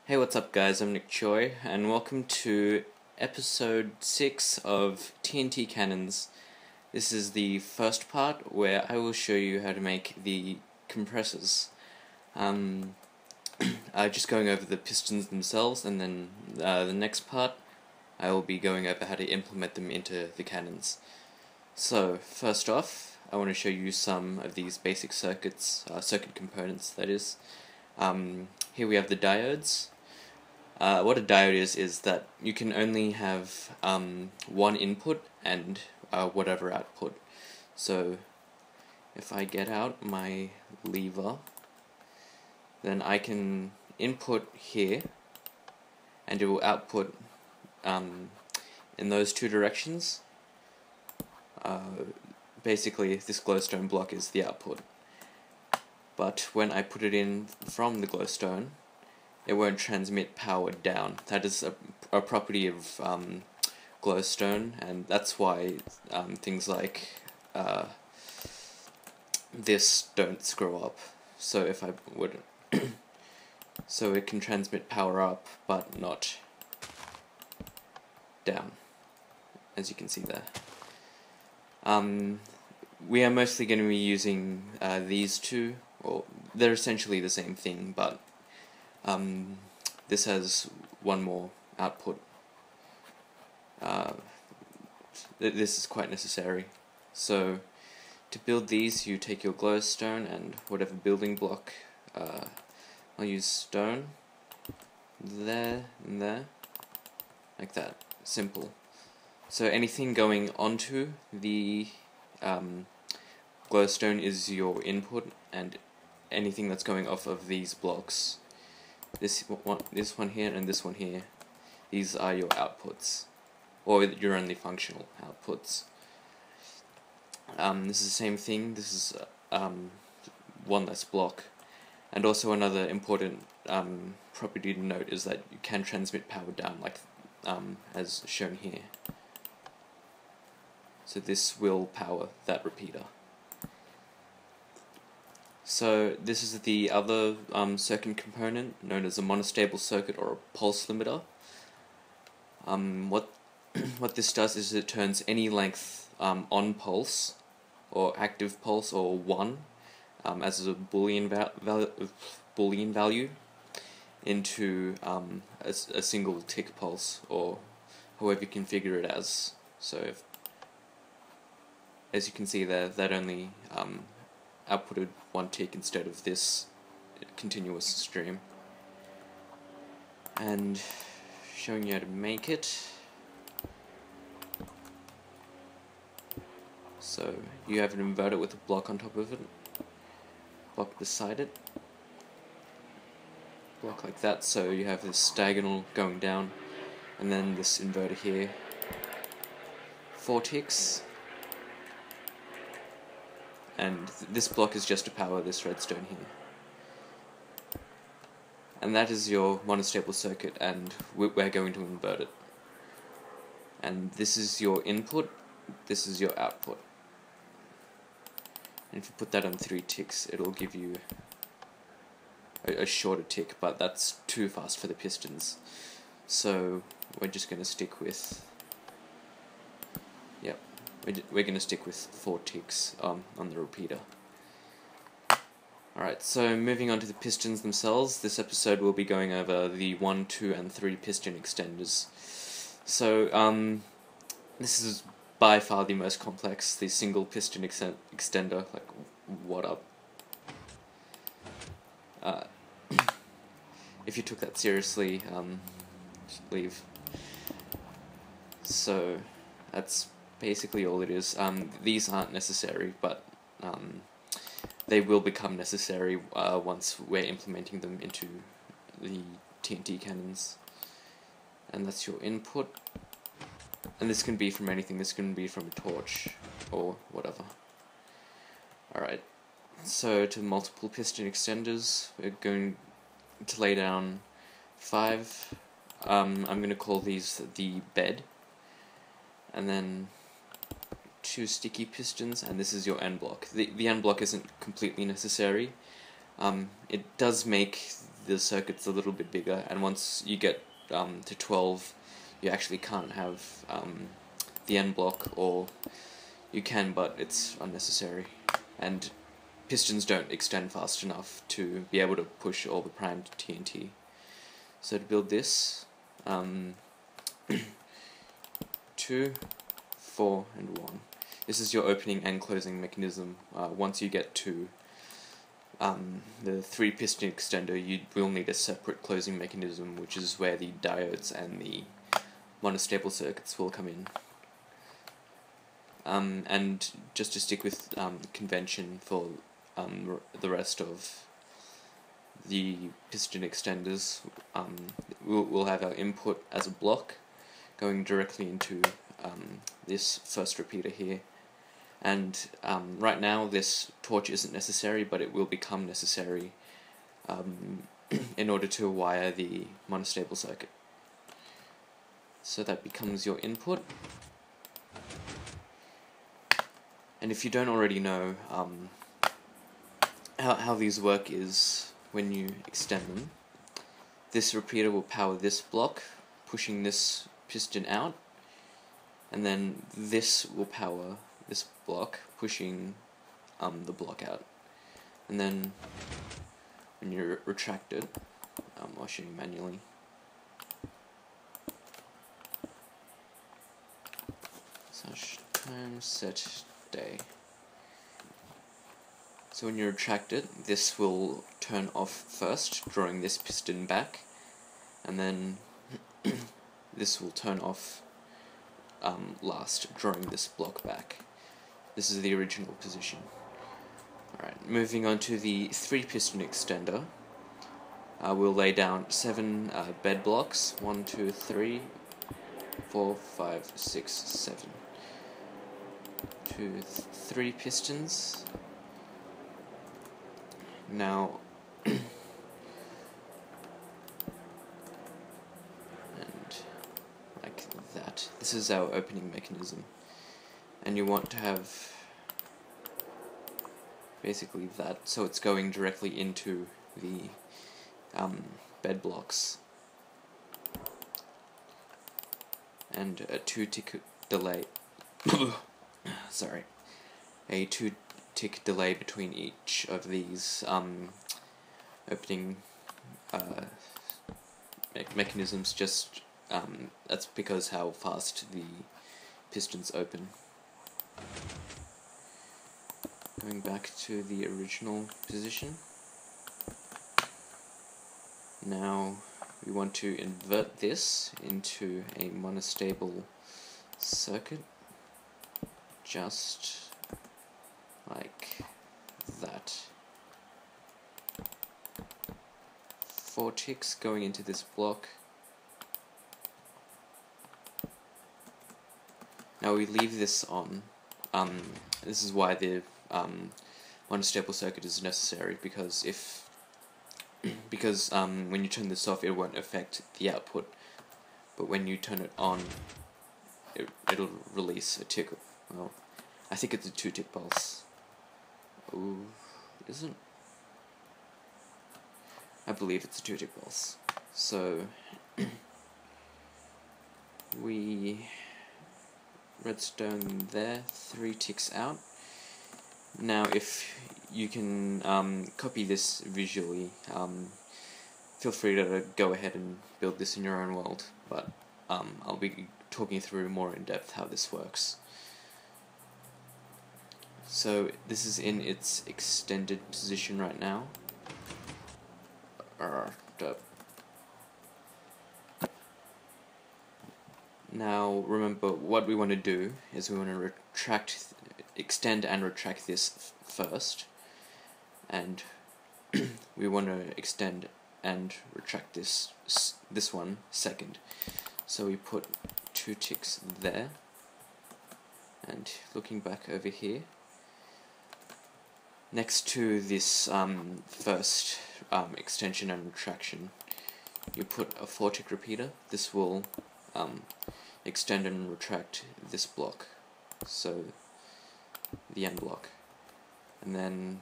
Hey, what's up guys, I'm Choy, and welcome to episode 6 of TNT cannons. This is the first part where I will show you how to make the compressors. Just going over the pistons themselves, and then the next part I will be going over how to implement them into the cannons. So, first off, I want to show you some of these basic circuit components, that is. Here we have the diodes. What a diode is that you can only have one input and whatever output. So if I get out my lever, then I can input here and it will output in those two directions. Basically this glowstone block is the output, but when I put it in from the glowstone, it won't transmit power down. That is a property of glowstone, and that's why things like this don't screw up. So if I would, so it can transmit power up, but not down, as you can see there. We are mostly going to be using these two, or they're essentially the same thing, but this has one more output. This is quite necessary. So to build these, you take your glowstone and whatever building block. I'll use stone there and there, like that. Simple. So anything going onto the glowstone is your input, and anything that's going off of these blocks, this one here and this one here, these are your outputs, or your only functional outputs. This is the same thing. This is one less block, and also another important property to note is that you can transmit power down, like as shown here. So this will power that repeater. So this is the other circuit component, known as a monostable circuit or a pulse limiter. What this does is it turns any length on pulse, or active pulse, or 1, as a boolean value, into a single tick pulse, or however you configure it as. So as you can see there, that only outputted 1 tick instead of this continuous stream. And showing you how to make it. So you have an inverter with a block on top of it, block beside it, block like that, so you have this diagonal going down, and then this inverter here, 4 ticks. And this block is just to power this redstone here. And that is your monostable circuit, and we're going to invert it. And this is your input, this is your output. And if you put that on 3 ticks, it'll give you a shorter tick, but that's too fast for the pistons. So we're just going to stick with, yep. We're going to stick with 4 ticks on the repeater. Alright, so moving on to the pistons themselves, this episode will be going over the 1, 2, and 3 piston extenders. So, this is by far the most complex, the single piston extender. Like, what up? If you took that seriously, just leave. So, that's basically all it is. These aren't necessary, but they will become necessary once we're implementing them into the TNT cannons. And that's your input. And this can be from anything. This can be from a torch or whatever. Alright, so to multiple piston extenders, we're going to lay down 5. I'm going to call these the bed. And then 2 sticky pistons, and this is your end block. The end block isn't completely necessary. It does make the circuit's a little bit bigger, and once you get to 12, you actually can't have the end block, or you can, but it's unnecessary, and pistons don't extend fast enough to be able to push all the primed TNT. So to build this, 2, 4, and 1. This is your opening and closing mechanism. Once you get to the 3 piston extender, you will need a separate closing mechanism, which is where the diodes and the monostable circuits will come in. And just to stick with convention for the rest of the piston extenders, we'll have our input as a block going directly into this first repeater here. And right now this torch isn't necessary, but it will become necessary in order to wire the monostable circuit. So that becomes your input. And if you don't already know how these work, is when you extend them, this repeater will power this block, pushing this piston out, and then this will power this block, pushing the block out. And then when you retract it, I'll show you manually. Such time set day. So when you retract it, this will turn off first, drawing this piston back, and then this will turn off last, drawing this block back. This is the original position. Alright, moving on to the 3 piston extender. We'll lay down 7 bed blocks. 1, 2, 3, 4, 5, 6, 7. 2, 3 pistons. Now, and like that. This is our opening mechanism, and you want to have basically that, so it's going directly into the bed blocks, and a 2-tick delay. Sorry, a 2-tick delay between each of these opening mechanisms. Just that's because how fast the pistons open. Going back to the original position. Now we want to invert this into a monostable circuit, just like that. 4 ticks going into this block. Now we leave this on. This is why the monostable circuit is necessary, because when you turn this off, it won't affect the output, but when you turn it on, it'll release a tick. Well, I think it's a 2-tick pulse. Oh, isn't? I believe it's a 2-tick pulse. So we redstone there, 3 ticks out. Now if you can copy this visually, feel free to go ahead and build this in your own world, but I'll be talking through more in depth how this works. So this is in its extended position right now. Now remember, what we want to do is we want to extend and retract this first, and we want to extend and retract this one second. So we put 2 ticks there, and looking back over here, next to this first extension and retraction, you put a 4-tick repeater. This will extend and retract this block, so the end block, and then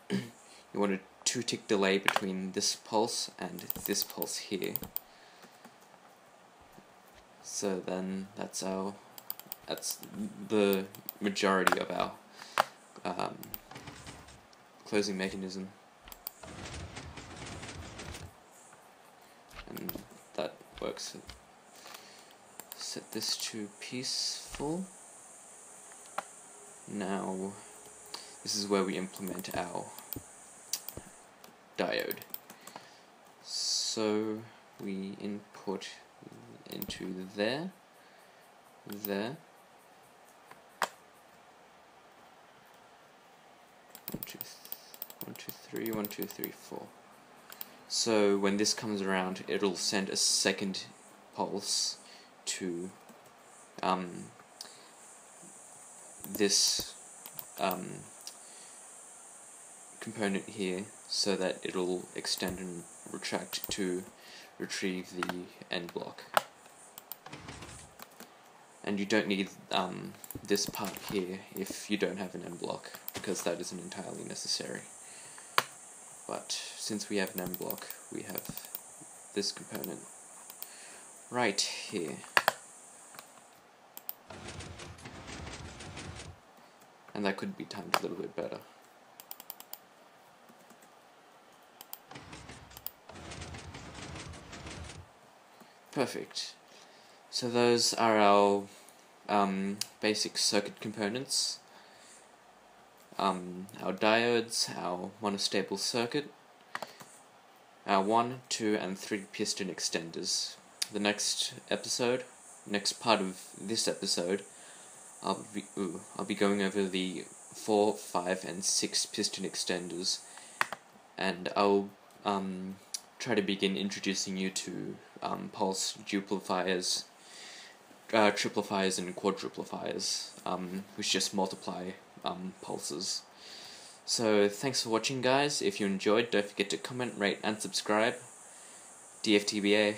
you want to 2-tick delay between this pulse and this pulse here. So then that's the majority of our closing mechanism, and that works. Set this to peaceful. Now this is where we implement our diode. So we input into there, 1, 2, 3, 1, 2, 3, 4. So when this comes around, it'll send a second pulse to this component here, so that it'll extend and retract to retrieve the end block. And you don't need this part here if you don't have an end block, because that isn't entirely necessary. But since we have an end block, we have this component right here. And that could be timed a little bit better. Perfect. So those are our basic circuit components. Our diodes, our monostable circuit, our 1, 2, and 3 piston extenders. The next part of this episode, I'll be going over the 4, 5, and 6 piston extenders, and I'll try to begin introducing you to pulse duplifiers, triplifiers, and quadruplifiers, which just multiply pulses. So thanks for watching, guys. If you enjoyed, don't forget to comment, rate, and subscribe. DFTBA.